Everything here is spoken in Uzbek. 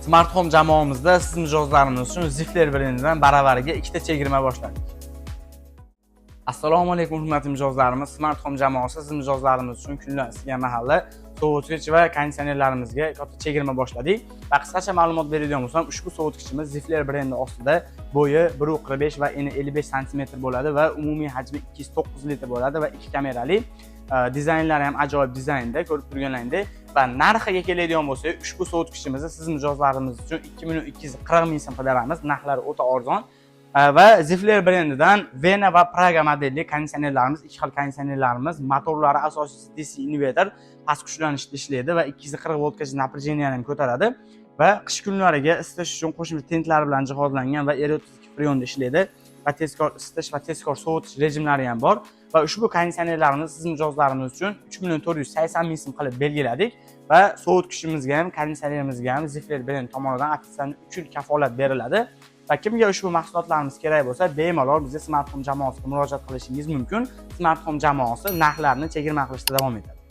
Smart Home jamoamizda siz mijozlarimiz uchun Zifler brendidan baravariga ikkita chegirma boshladik. Assalomu alaykum hurmatli mijozlarimiz. Smart Home jamoasi siz mijozlarimiz uchun kunlar isigan mahalla sovutgich va konditsionerlarimizga katta chegirma boshladik. Va qisqacha ma'lumot beradigan bo'lsam, ushbu sovutgichimiz Zifler brendi ostida bo'yi 1.45 va eni 55 sm bo'ladi va umumiy hajmi 209 litr bo'ladi va 2 kamerali. Dizaynlari ham ajoyib dizaynda, ko'rib turganlaringdek. Va narxiga keladigan bo'lsak, ushbu sovutgichimizni siz mijozlarimiz uchun 2.240 ming so'm beramiz. Narxlari o'ta arzon. Va Zifler brendidan Vena va Praga modelli konditsionerlarimiz, ikki xil konditsionerlarimiz, motorlari asosiysi DC inverter, past kuchlanishda ishlaydi va 240 voltgacha naprejeniyani ham ko'taradi va qish kunlariga isitish uchun qo'shimcha tentlar bilan jihozlangan va R32 freonda ishlaydi va tezkor isitish va tezkor sovutish rejimlari ham bor. Va ushbu konditsionerlarimizni siz mijozlarimiz uchun 3.480 ming so'm qilib belgiladik va sovutgichimizga ham, konditsionerimizga ham Zifler brend tomonidan ofitsial 3 yil kafolat beriladi. Va kimga ushbu mahsulotlarimiz kerak bo'lsa, bemalol bizga Smart Home jamoasiga murojaat qilishingiz mumkin. Smart Home jamoasi narxlarni chegirma qilishda davom etadi.